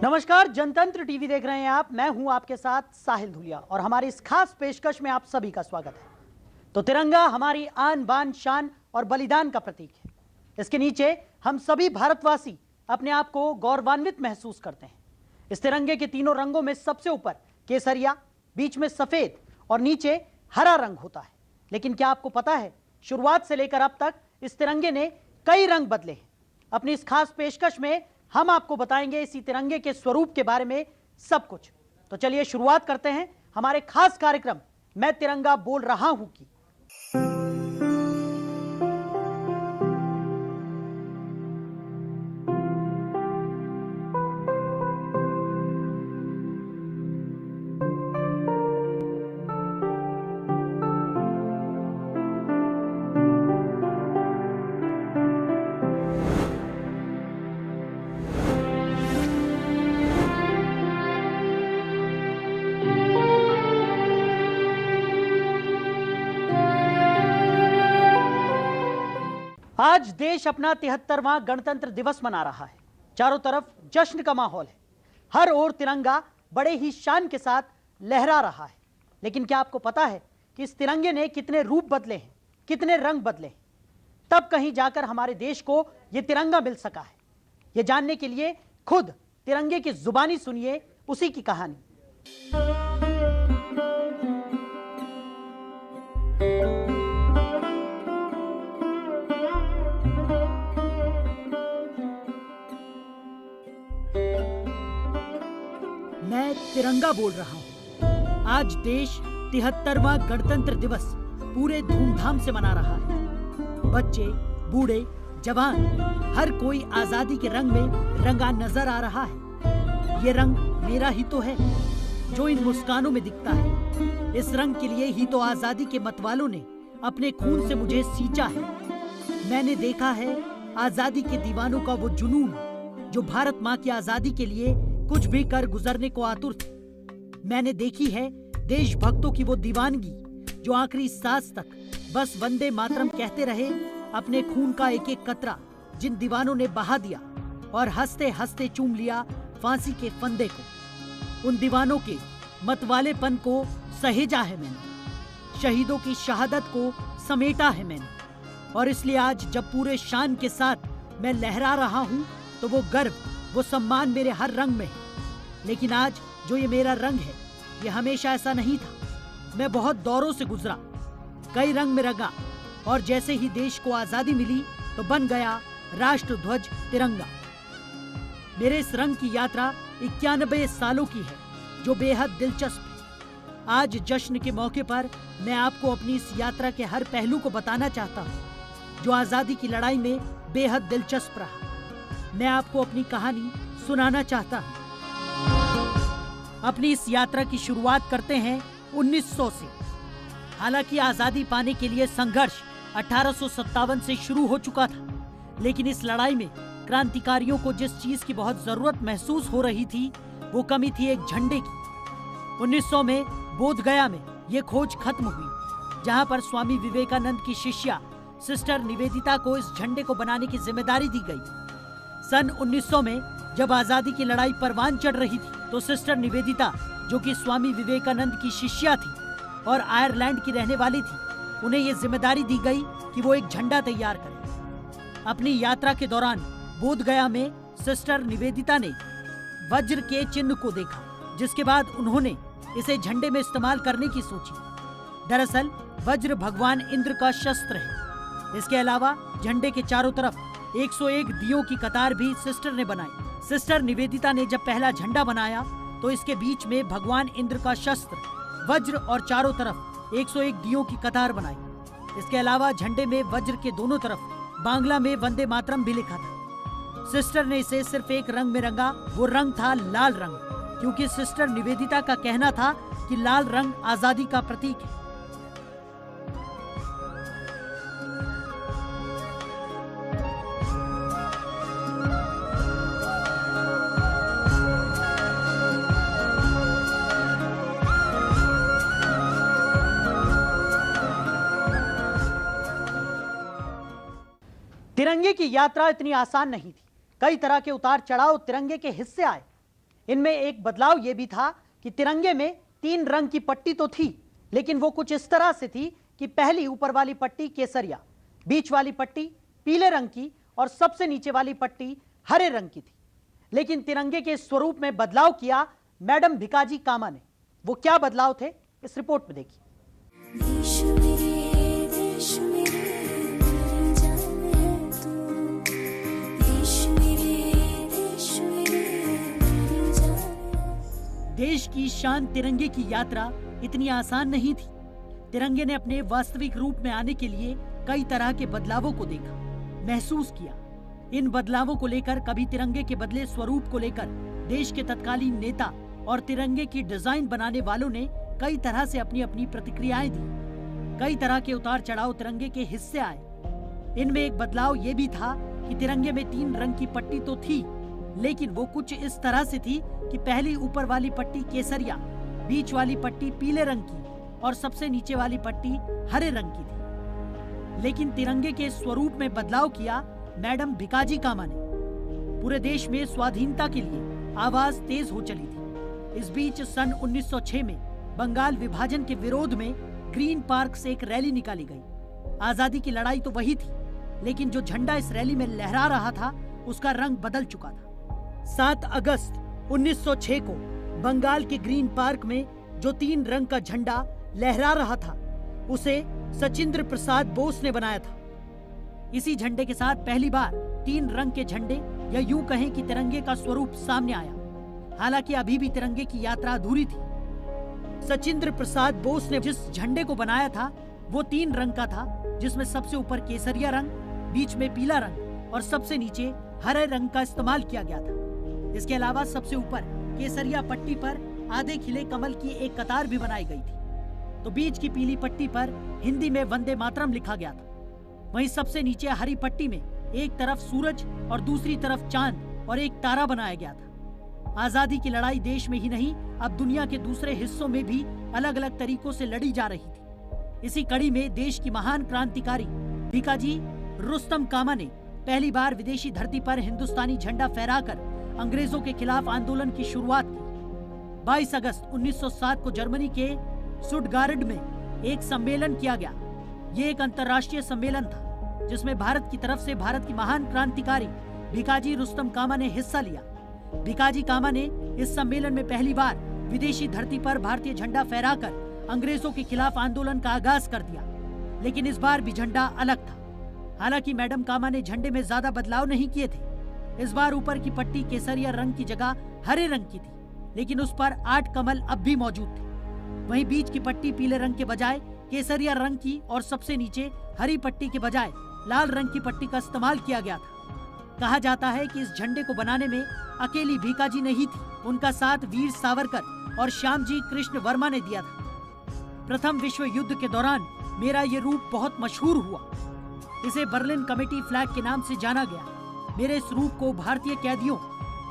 नमस्कार, जनतंत्र टीवी देख रहे हैं आप। मैं हूं आपके साथ साहिल धुलिया और हमारी इस खास पेशकश में आप सभी का स्वागत है। तो तिरंगा हमारी आन बान शान और बलिदान का प्रतीक है। इसके नीचे हम सभी भारतवासी अपने आप को गौरवान्वित महसूस करते हैं। इस तिरंगे के तीनों रंगों में सबसे ऊपर केसरिया, बीच में सफेद और नीचे हरा रंग होता है। लेकिन क्या आपको पता है, शुरुआत से लेकर अब तक इस तिरंगे ने कई रंग बदले हैं। अपनी इस खास पेशकश में हम आपको बताएंगे इसी तिरंगे के स्वरूप के बारे में सब कुछ। तो चलिए शुरुआत करते हैं हमारे खास कार्यक्रम मैं तिरंगा बोल रहा हूं की। आज देश अपना 73वां गणतंत्र दिवस मना रहा है। चारों तरफ जश्न का माहौल है। हर ओर तिरंगा बड़े ही शान के साथ लहरा रहा है। लेकिन क्या आपको पता है कि इस तिरंगे ने कितने रूप बदले हैं, कितने रंग बदले हैं? तब कहीं जाकर हमारे देश को यह तिरंगा मिल सका है। यह जानने के लिए खुद तिरंगे की जुबानी सुनिए उसी की कहानी। मैं तिरंगा बोल रहा हूं। आज देश 73वां गणतंत्र दिवस पूरे धूमधाम से मना रहा है। बच्चे, बूढ़े, जवान, हर कोई आजादी के रंग में रंगा नजर आ रहा है। ये रंग मेरा ही तो है, जो इन मुस्कानों में दिखता है। इस रंग के लिए ही तो आजादी के मतवालों ने अपने खून से मुझे सींचा है। मैंने देखा है आजादी के दीवानों का वो जुनून, जो भारत माँ की आजादी के लिए कुछ भी कर गुजरने को आतुर थे। मैंने देखी है देशभक्तों की वो दीवानगी, जो आखिरी सांस तक बस वंदे मातरम कहते रहे। अपने खून का एक एक कतरा जिन दीवानों ने बहा दिया और हंसते हंसते चूम लिया फांसी के फंदे को। उन दीवानों के मतवालेपन को सहेजा है मैंने, शहीदों की शहादत को समेटा है मैंने। और इसलिए आज जब पूरे शान के साथ मैं लहरा रहा हूं, तो वो गर्व, वो सम्मान मेरे हर रंग में है। लेकिन आज जो ये मेरा रंग है, ये हमेशा ऐसा नहीं था। मैं बहुत दौरों से गुजरा, कई रंग में रंगा, और जैसे ही देश को आजादी मिली तो बन गया राष्ट्र ध्वज तिरंगा। मेरे इस रंग की यात्रा 91 सालों की है, जो बेहद दिलचस्प है। आज जश्न के मौके पर मैं आपको अपनी इस यात्रा के हर पहलू को बताना चाहता हूँ, जो आजादी की लड़ाई में बेहद दिलचस्प रहा। मैं आपको अपनी कहानी सुनाना चाहता हूं। अपनी इस यात्रा की शुरुआत करते हैं 1900 से। हालांकि आजादी पाने के लिए संघर्ष 1857 से शुरू हो चुका था, लेकिन इस लड़ाई में क्रांतिकारियों को जिस चीज की बहुत जरूरत महसूस हो रही थी, वो कमी थी एक झंडे की। 1900 में बोधगया में ये खोज खत्म हुई, जहां पर स्वामी विवेकानंद की शिष्या सिस्टर निवेदिता को इस झंडे को बनाने की जिम्मेदारी दी गई। सन 1900 में जब आजादी की लड़ाई परवान चढ़ रही थी, तो सिस्टर निवेदिता, जो कि स्वामी विवेकानंद की शिष्या थी और आयरलैंड की रहने वाली थी, उन्हें यह जिम्मेदारी दी गई कि वो एक झंडा तैयार करें। अपनी यात्रा के दौरान बोधगया में सिस्टर निवेदिता ने वज्र के चिन्ह को देखा, जिसके बाद उन्होंने इसे झंडे में इस्तेमाल करने की सोची। दरअसल वज्र भगवान इंद्र का शस्त्र है। इसके अलावा झंडे के चारों तरफ 101 दियों की कतार भी सिस्टर ने बनाई। सिस्टर निवेदिता ने जब पहला झंडा बनाया, तो इसके बीच में भगवान इंद्र का शस्त्र वज्र और चारों तरफ 101 दियों की कतार बनाई। इसके अलावा झंडे में वज्र के दोनों तरफ बांग्ला में वंदे मातरम भी लिखा था। सिस्टर ने इसे सिर्फ एक रंग में रंगा, वो रंग था लाल रंग, क्योंकि सिस्टर निवेदिता का कहना था कि लाल रंग आजादी का प्रतीक है। तिरंगे की यात्रा इतनी आसान नहीं थी। कई तरह के उतार चढ़ाव तिरंगे के हिस्से आए। इनमें एक बदलाव यह भी था कि तिरंगे में 3 रंग की पट्टी तो थी, लेकिन वो कुछ इस तरह से थी कि पहली ऊपर वाली पट्टी केसरिया, बीच वाली पट्टी पीले रंग की और सबसे नीचे वाली पट्टी हरे रंग की थी। लेकिन तिरंगे के स्वरूप में बदलाव किया मैडम भिकाजी कामा ने। वो क्या बदलाव थे, इस रिपोर्ट में देखिए। देश की शान तिरंगे की यात्रा इतनी आसान नहीं थी। तिरंगे ने अपने वास्तविक रूप में आने के लिए कई तरह के बदलावों को देखा, महसूस किया। इन बदलावों को लेकर, कभी तिरंगे के बदले स्वरूप को लेकर देश के तत्कालीन नेता और तिरंगे की डिजाइन बनाने वालों ने कई तरह से अपनी अपनी प्रतिक्रियाएं दी। कई तरह के उतार चढ़ाव तिरंगे के हिस्से आए। इनमें एक बदलाव यह भी था कि तिरंगे में 3 रंग की पट्टी तो थी, लेकिन वो कुछ इस तरह से थी कि पहली ऊपर वाली पट्टी केसरिया, बीच वाली पट्टी पीले रंग की और सबसे नीचे वाली पट्टी हरे रंग की थी। लेकिन तिरंगे के स्वरूप में बदलाव किया मैडम भिकाजी कामा ने। पूरे देश में स्वाधीनता के लिए आवाज तेज हो चली थी। इस बीच सन 1906 में बंगाल विभाजन के विरोध में ग्रीन पार्क से एक रैली निकाली गई। आजादी की लड़ाई तो वही थी, लेकिन जो झंडा इस रैली में लहरा रहा था उसका रंग बदल चुका था। 7 अगस्त 1906 को बंगाल के ग्रीन पार्क में जो 3 रंग का झंडा लहरा रहा था उसे सचिंद्र प्रसाद बोस ने बनाया था। इसी झंडे के साथ पहली बार 3 रंग के झंडे या यूं कहें कि तिरंगे का स्वरूप सामने आया। हालांकि अभी भी तिरंगे की यात्रा अधूरी थी। सचिंद्र प्रसाद बोस ने जिस झंडे को बनाया था वो 3 रंग का था, जिसमें सबसे ऊपर केसरिया रंग, बीच में पीला रंग और सबसे नीचे हरे रंग का इस्तेमाल किया गया था। इसके अलावा सबसे ऊपर केसरिया पट्टी पर आधे खिले कमल की एक कतार भी बनाई गई थी, तो बीच की पीली पट्टी पर हिंदी में वंदे मातरम लिखा गया था। वहीं सबसे नीचे हरी पट्टी में एक तरफ सूरज और दूसरी तरफ चांद और एक तारा बनाया गया था। आजादी की लड़ाई देश में ही नहीं, अब दुनिया के दूसरे हिस्सों में भी अलग अलग तरीकों से लड़ी जा रही थी। इसी कड़ी में देश की महान क्रांतिकारी भिकाजी रुस्तम कामा ने पहली बार विदेशी धरती पर हिंदुस्तानी झंडा फहराकर अंग्रेजों के खिलाफ आंदोलन की शुरुआत की। 22 अगस्त 1907 को जर्मनी के स्टुटगार्ट में एक सम्मेलन किया गया। ये एक अंतर्राष्ट्रीय सम्मेलन था जिसमें भारत की तरफ से भारत की महान क्रांतिकारी भिकाजी रुस्तम कामा ने हिस्सा लिया। भिकाजी कामा ने इस सम्मेलन में पहली बार विदेशी धरती पर भारतीय झंडा फहराकर अंग्रेजों के खिलाफ आंदोलन का आगाज कर दिया। लेकिन इस बार भी झंडा अलग था। हालांकि मैडम कामा ने झंडे में ज्यादा बदलाव नहीं किए थे। इस बार ऊपर की पट्टी केसरिया रंग की जगह हरे रंग की थी, लेकिन उस पर 8 कमल अब भी मौजूद थे। वहीं बीच की पट्टी पीले रंग के बजाय केसरिया रंग की और सबसे नीचे हरी पट्टी के बजाय लाल रंग की पट्टी का इस्तेमाल किया गया था। कहा जाता है कि इस झंडे को बनाने में अकेली भिकाजी नहीं थी, उनका साथ वीर सावरकर और श्यामजी कृष्ण वर्मा ने दिया था। प्रथम विश्व युद्ध के दौरान मेरा ये रूप बहुत मशहूर हुआ। इसे बर्लिन कमेटी फ्लैग के नाम से जाना गया। मेरे इस रूप को भारतीय कैदियों,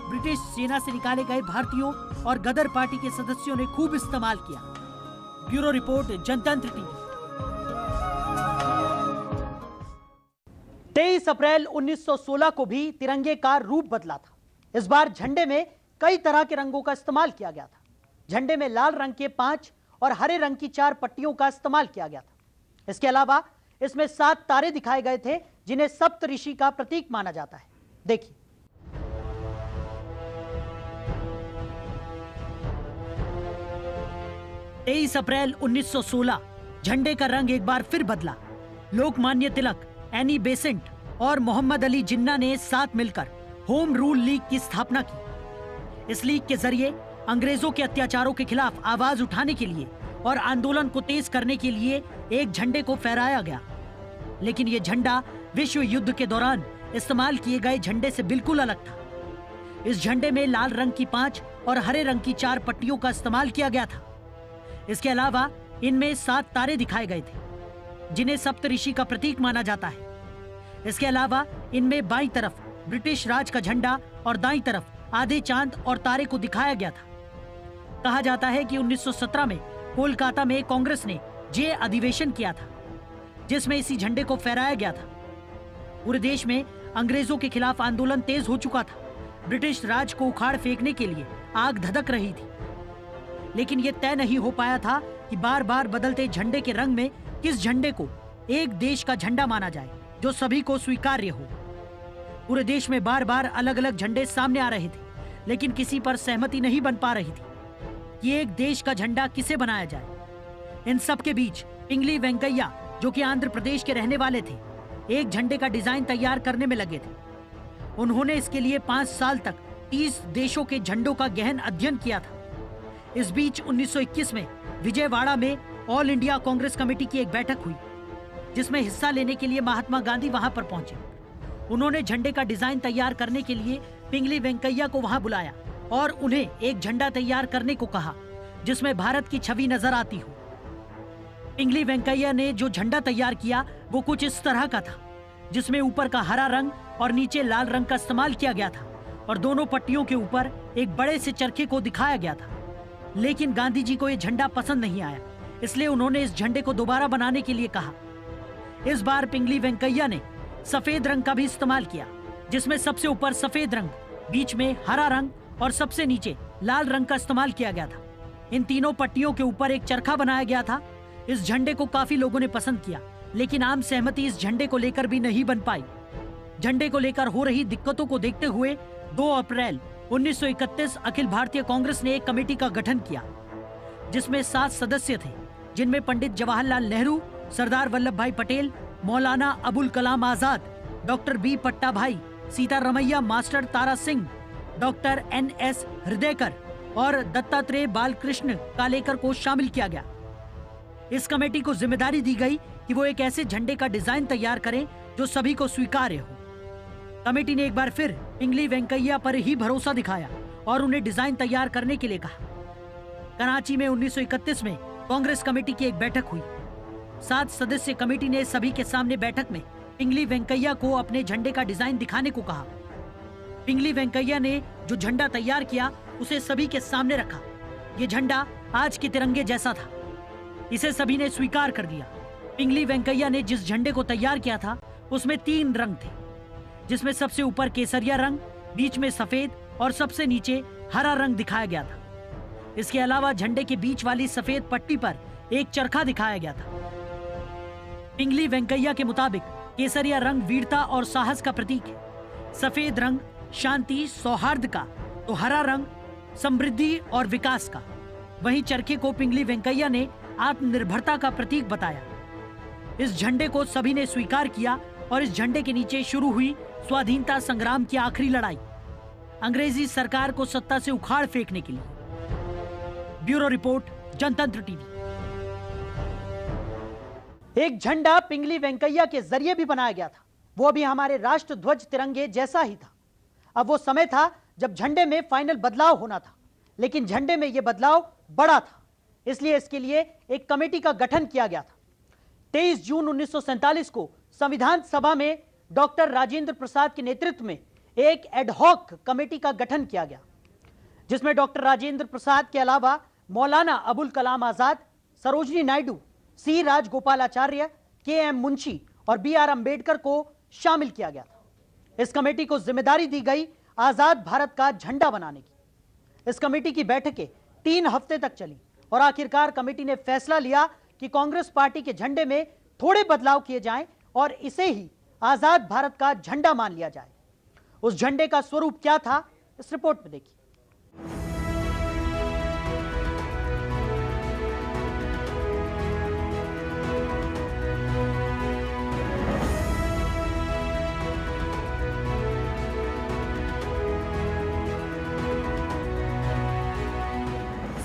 ब्रिटिश सेना से निकाले गए भारतीयों और गदर पार्टी के सदस्यों ने खूब इस्तेमाल किया। ब्यूरो रिपोर्ट, जनतंत्र टीवी। 23 अप्रैल 1916 को भी तिरंगे का रूप बदला था। इस बार झंडे में कई तरह के रंगों का इस्तेमाल किया गया था। झंडे में लाल रंग के 5 और हरे रंग की 4 पट्टियों का इस्तेमाल किया गया था। इसके अलावा इसमें 7 तारे दिखाए गए थे जिन्हें सप्तऋषि का प्रतीक माना जाता है। देखिए, तेईस अप्रैल 1916 झंडे का रंग एक बार फिर बदला। लोकमान्य तिलक, एनी बेसेंट और मोहम्मद अली जिन्ना ने साथ मिलकर होम रूल लीग की स्थापना की। इस लीग के जरिए अंग्रेजों के अत्याचारों के खिलाफ आवाज उठाने के लिए और आंदोलन को तेज करने के लिए एक झंडे को फहराया गया। लेकिन यह झंडा विश्व युद्ध के दौरान इस्तेमाल किए गए झंडे से बिल्कुल अलग था। इस झंडे में लाल रंग की 5 और हरे रंग की 4 पट्टियों का इस्तेमाल किया गया था। इसके अलावा इनमें 7 तारे दिखाए गए थे जिन्हें सप्तऋषि का प्रतीक माना जाता है। इसके अलावा इनमें बाईं तरफ ब्रिटिश राज का झंडा और दाईं तरफ आधे चांद और तारे को दिखाया गया था। कहा जाता है कि 1917 में कोलकाता में कांग्रेस ने जे अधिवेशन किया था जिसमें इसी झंडे को फहराया गया था। पूरे देश में अंग्रेजों के खिलाफ आंदोलन तेज हो चुका था। ब्रिटिश राज को उखाड़ फेंकने के लिए आग धधक रही थी, लेकिन यह तय नहीं हो पाया था कि बार बार बदलते झंडे के रंग में किस झंडे को एक देश का झंडा माना जाए जो सभी को स्वीकार्य हो। पूरे देश में बार बार अलग अलग झंडे सामने आ रहे थे, लेकिन किसी पर सहमति नहीं बन पा रही थी कि एक देश का झंडा किसे बनाया जाए। इन सब के बीच पिंगली वेंकैया, जो कि आंध्र प्रदेश के रहने वाले थे, एक झंडे का डिजाइन तैयार करने में लगे थे। उन्होंने इसके लिए 5 साल तक 30 देशों के झंडों का गहन अध्ययन किया था। इस बीच 1921 में विजयवाड़ा में ऑल इंडिया कांग्रेस कमेटी की एक बैठक हुई, जिसमें हिस्सा लेने के लिए महात्मा गांधी वहां पर पहुंचे। उन्होंने झंडे का डिजाइन तैयार करने के लिए पिंगली वेंकैया को वहां बुलाया और उन्हें एक झंडा तैयार करने को कहा जिसमें भारत की छवि नजर आती हो। पिंगली वेंकैया ने जो झंडा तैयार किया वो कुछ इस तरह का था, जिसमें ऊपर का हरा रंग और नीचे लाल रंग का इस्तेमाल किया गया था और दोनों पट्टियों के ऊपर एक बड़े से चरखे को दिखाया गया था। लेकिन गांधी जी को यह झंडा पसंद नहीं आया, इसलिए उन्होंने इस झंडे को दोबारा बनाने के लिए कहा। इस बार पिंगली वेंकैया ने सफेद रंग का भी इस्तेमाल किया, जिसमें सबसे ऊपर सफेद रंग, बीच में हरा रंग और सबसे नीचे लाल रंग का इस्तेमाल किया गया था। इन तीनों पट्टियों के ऊपर एक चरखा बनाया गया था। इस झंडे को काफी लोगों ने पसंद किया, लेकिन आम सहमति इस झंडे को लेकर भी नहीं बन पाई। झंडे को लेकर हो रही दिक्कतों को देखते हुए 2 अप्रैल 1931 अखिल भारतीय कांग्रेस ने एक कमेटी का गठन किया, जिसमें 7 सदस्य थे, जिनमें पंडित जवाहरलाल नेहरू, सरदार वल्लभ भाई Patel, Maulana Abul Kalam Azad, doctor B पट्टाभाई, Sitaramayya master Tara Singh, doctor NS हृदयकर और दत्तात्रेय बालकृष्ण कालेकर को शामिल किया गया। इस कमेटी को जिम्मेदारी दी गई कि वो एक ऐसे झंडे का डिजाइन तैयार करें जो सभी को स्वीकार्य हो। कमेटी ने एक बार फिर पिंगली वेंकैया पर ही भरोसा दिखाया और उन्हें डिजाइन तैयार करने के लिए कहा। कराची में 1931 में कांग्रेस कमेटी की एक बैठक हुई। 7 सदस्य कमेटी ने सभी के सामने बैठक में पिंगली वेंकैया को अपने झंडे का डिजाइन दिखाने को कहा। पिंगली वेंकैया ने जो झंडा तैयार किया उसे सभी के सामने रखा। ये झंडा आज के तिरंगे जैसा था। इसे सभी ने स्वीकार कर दिया। पिंगली वेंकैया ने जिस झंडे को तैयार किया था उसमें 3 रंग थे, जिसमें सबसे ऊपर केसरिया रंग, बीच में सफेद और सबसे नीचे हरा रंग दिखाया गया था। इसके अलावा झंडे के बीच वाली सफेद पट्टी पर एक चरखा दिखाया गया था। पिंगली वेंकैया के मुताबिक केसरिया रंग वीरता और साहस का प्रतीक है, सफेद रंग शांति सौहार्द का, तो हरा रंग समृद्धि और विकास का। वहीं चरखे को पिंगली वेंकैया ने आत्मनिर्भरता का प्रतीक बताया। इस झंडे को सभी ने स्वीकार किया और इस झंडे के नीचे शुरू हुई स्वाधीनता संग्राम की आखिरी लड़ाई, अंग्रेजी सरकार को सत्ता से उखाड़ फेंकने के लिए। ब्यूरो रिपोर्ट, जनतंत्र टीवी। एक झंडा पिंगली वेंकैया के जरिए भी बनाया गया था, वो भी हमारे राष्ट्र ध्वज तिरंगे जैसा ही था। अब वो समय था जब झंडे में फाइनल बदलाव होना था, लेकिन झंडे में यह बदलाव बड़ा था, इसलिए इसके लिए एक कमेटी का गठन किया गया था। 23 जून 1947 को संविधान सभा में डॉक्टर राजेंद्र प्रसाद के नेतृत्व में एक एडहॉक कमेटी का गठन किया गया, जिसमें डॉक्टर राजेंद्र प्रसाद के अलावा मौलाना अबुल कलाम आजाद, सरोजनी नायडू, सी राजगोपालाचार्य, KM मुंशी और BR अंबेडकर को शामिल किया गया था। इस कमेटी को जिम्मेदारी दी गई आजाद भारत का झंडा बनाने की। इस कमेटी की बैठकें 3 हफ्ते तक चली और आखिरकार कमेटी ने फैसला लिया कि कांग्रेस पार्टी के झंडे में थोड़े बदलाव किए जाएं और इसे ही आजाद भारत का झंडा मान लिया जाए। उस झंडे का स्वरूप क्या था, इस रिपोर्ट में देखिए।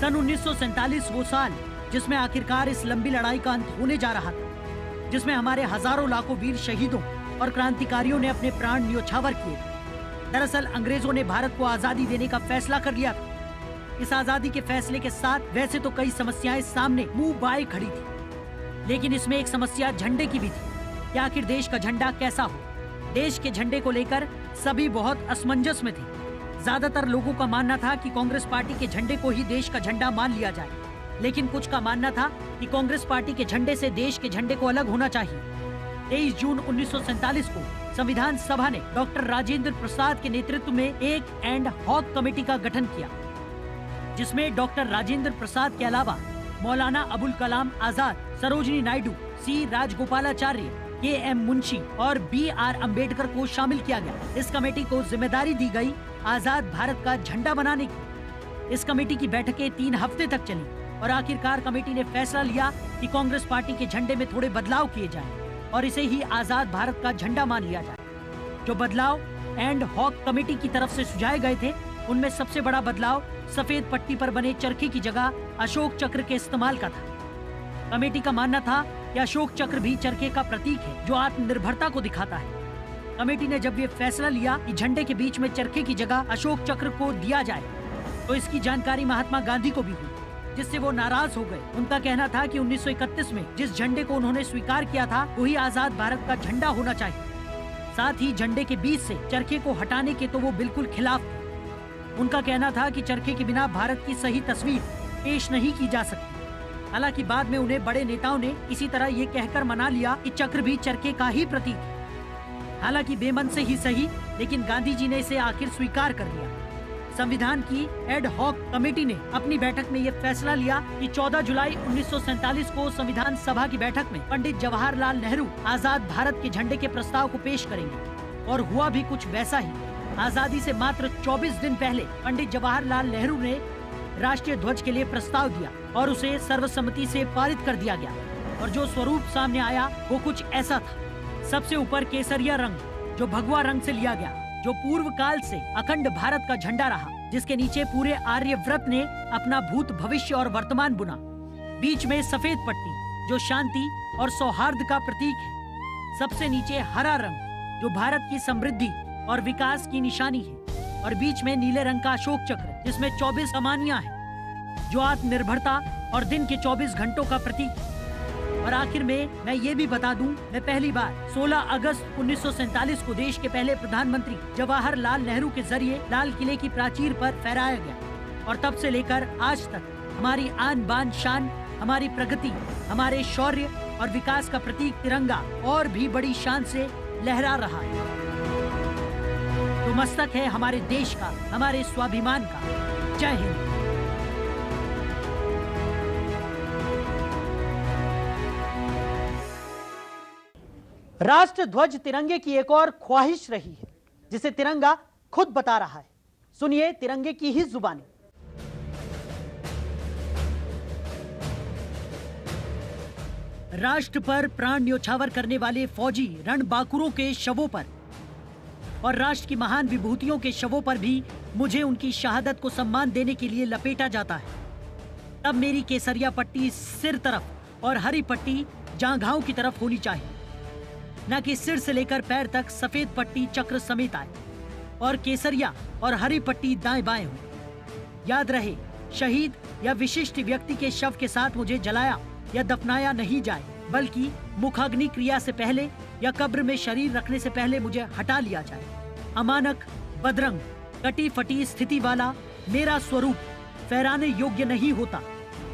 सन 1947 वो साल जिसमें आखिरकार इस लंबी लड़ाई का अंत होने जा रहा था, जिसमें हमारे हजारों लाखों वीर शहीदों और क्रांतिकारियों ने अपने प्राण न्योछावर किए थे। दरअसल अंग्रेजों ने भारत को आजादी देने का फैसला कर लिया था। इस आजादी के फैसले के साथ वैसे तो कई समस्याएं सामने मुंह बाए खड़ी थी, लेकिन इसमें एक समस्या झंडे की भी थी कि आखिर देश का झंडा कैसा हो। देश के झंडे को लेकर सभी बहुत असमंजस में थे। ज्यादातर लोगों का मानना था कि कांग्रेस पार्टी के झंडे को ही देश का झंडा मान लिया जाए, लेकिन कुछ का मानना था कि कांग्रेस पार्टी के झंडे से देश के झंडे को अलग होना चाहिए। 23 जून 1947 को संविधान सभा ने डॉक्टर राजेंद्र प्रसाद के नेतृत्व में एक एंड हॉक कमेटी का गठन किया, जिसमें डॉक्टर राजेंद्र प्रसाद के अलावा मौलाना अबुल कलाम आजाद, सरोजिनी नायडू, सी राजगोपालाचार्य, के एम मुंशी और BR अम्बेडकर को शामिल किया गया। इस कमेटी को जिम्मेदारी दी गई आजाद भारत का झंडा बनाने की। इस कमेटी की बैठकें 3 हफ्ते तक चली और आखिरकार कमेटी ने फैसला लिया कि कांग्रेस पार्टी के झंडे में थोड़े बदलाव किए जाएं और इसे ही आजाद भारत का झंडा मान लिया जाए। जो बदलाव एंड हॉक कमेटी की तरफ से सुझाए गए थे, उनमें सबसे बड़ा बदलाव सफेद पट्टी पर बने चरखे की जगह अशोक चक्र के इस्तेमाल का था। कमेटी का मानना था कि अशोक चक्र भी चरखे का प्रतीक है जो आत्मनिर्भरता को दिखाता है। कमेटी ने जब ये फैसला लिया कि झंडे के बीच में चरखे की जगह अशोक चक्र को दिया जाए, तो इसकी जानकारी महात्मा गांधी को भी हुई, जिससे वो नाराज हो गए। उनका कहना था कि 1931 में जिस झंडे को उन्होंने स्वीकार किया था, वही आजाद भारत का झंडा होना चाहिए। साथ ही झंडे के बीच से चरखे को हटाने के तो वो बिल्कुल खिलाफ थे। उनका कहना था कि चरखे के बिना भारत की सही तस्वीर पेश नहीं की जा सकती। हालांकि बाद में उन्हें बड़े नेताओं ने इसी तरह ये कहकर मना लिया कि चक्र भी चरखे का ही प्रतीक है। हालांकि बेमन से ही सही, लेकिन गांधी जी ने इसे आखिर स्वीकार कर लिया। संविधान की एड हॉक कमेटी ने अपनी बैठक में ये फैसला लिया कि 14 जुलाई 1947 को संविधान सभा की बैठक में पंडित जवाहरलाल नेहरू आजाद भारत के झंडे के प्रस्ताव को पेश करेंगे। और हुआ भी कुछ वैसा ही। आजादी से मात्र 24 दिन पहले पंडित जवाहरलाल नेहरू ने राष्ट्रीय ध्वज के लिए प्रस्ताव दिया और उसे सर्वसम्मति से पारित कर दिया गया। और जो स्वरूप सामने आया वो कुछ ऐसा था। सबसे ऊपर केसरिया रंग, जो भगवा रंग से लिया गया, जो पूर्व काल से अखंड भारत का झंडा रहा, जिसके नीचे पूरे आर्यव्रत ने अपना भूत, भविष्य और वर्तमान बुना। बीच में सफेद पट्टी, जो शांति और सौहार्द का प्रतीक है। सबसे नीचे हरा रंग, जो भारत की समृद्धि और विकास की निशानी है। और बीच में नीले रंग का अशोक चक्र, जिसमें 24 कमानियां हैं, जो आत्मनिर्भरता और दिन के 24 घंटों का प्रतीक है। और आखिर में मैं ये भी बता दूं, मैं पहली बार 16 अगस्त 1947 को देश के पहले प्रधानमंत्री जवाहरलाल नेहरू के जरिए लाल किले की प्राचीर पर फहराया गया। और तब से लेकर आज तक हमारी आन बान शान, हमारी प्रगति, हमारे शौर्य और विकास का प्रतीक तिरंगा और भी बड़ी शान से लहरा रहा है। तो मस्तक है हमारे देश का, हमारे स्वाभिमान का। जय हिंद। राष्ट्र ध्वज तिरंगे की एक और ख्वाहिश रही है, जिसे तिरंगा खुद बता रहा है। सुनिए तिरंगे की ही जुबानी। राष्ट्र पर प्राण न्योछावर करने वाले फौजी रणबांकुरों के शवों पर और राष्ट्र की महान विभूतियों के शवों पर भी मुझे उनकी शहादत को सम्मान देने के लिए लपेटा जाता है। तब मेरी केसरिया पट्टी सिर तरफ और हरी पट्टी जांघाओं की तरफ होनी चाहिए, न कि सिर से लेकर पैर तक सफेद पट्टी चक्र समेत आए और केसरिया और हरी पट्टी दाएं बाएं हो। याद रहे, शहीद या विशिष्ट व्यक्ति के शव के साथ मुझे जलाया या दफनाया नहीं जाए, बल्कि मुखाग्नि क्रिया से पहले या कब्र में शरीर रखने से पहले मुझे हटा लिया जाए। अमानक, बदरंग, कटी फटी स्थिति वाला मेरा स्वरूप फहराने योग्य नहीं होता।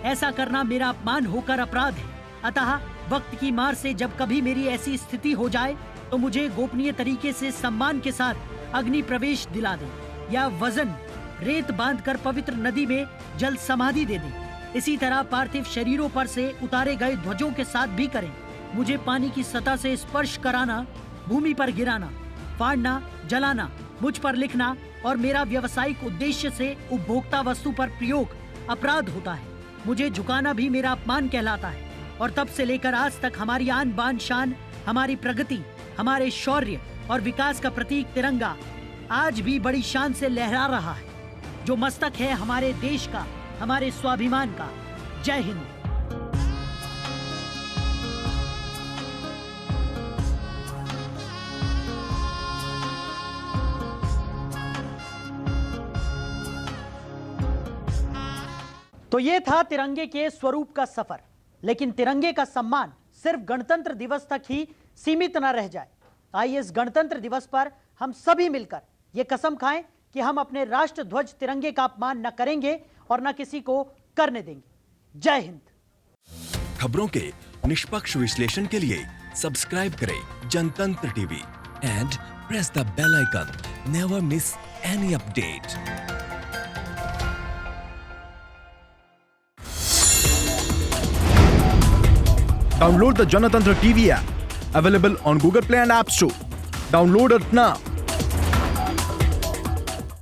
ऐसा करना मेरा अपमान होकर अपराध है। अतः वक्त की मार से जब कभी मेरी ऐसी स्थिति हो जाए तो मुझे गोपनीय तरीके से सम्मान के साथ अग्नि प्रवेश दिला दें या वजन रेत बांधकर पवित्र नदी में जल समाधि दे दें। इसी तरह पार्थिव शरीरों पर से उतारे गए ध्वजों के साथ भी करें। मुझे पानी की सतह से स्पर्श कराना, भूमि पर गिराना, फाड़ना, जलाना, मुझ पर लिखना और मेरा व्यवसायिक उद्देश्य से उपभोक्ता वस्तु पर प्रयोग अपराध होता है। मुझे झुकाना भी मेरा अपमान कहलाता है। और तब से लेकर आज तक हमारी आन बान शान, हमारी प्रगति, हमारे शौर्य और विकास का प्रतीक तिरंगा आज भी बड़ी शान से लहरा रहा है, जो मस्तक है हमारे देश का, हमारे स्वाभिमान का। जय हिंद। तो ये था तिरंगे के स्वरूप का सफर। लेकिन तिरंगे का सम्मान सिर्फ गणतंत्र दिवस तक ही सीमित न रह जाए। आइए इस गणतंत्र दिवस पर हम सभी मिलकर ये कसम खाएं कि हम अपने राष्ट्र ध्वज तिरंगे का अपमान न करेंगे और न किसी को करने देंगे। जय हिंद। खबरों के निष्पक्ष विश्लेषण के लिए सब्सक्राइब करें जनतंत्र TV. and press the bell icon. Never miss any update. Download the Janatantra TV app, available on Google Play and App Store. Download it now.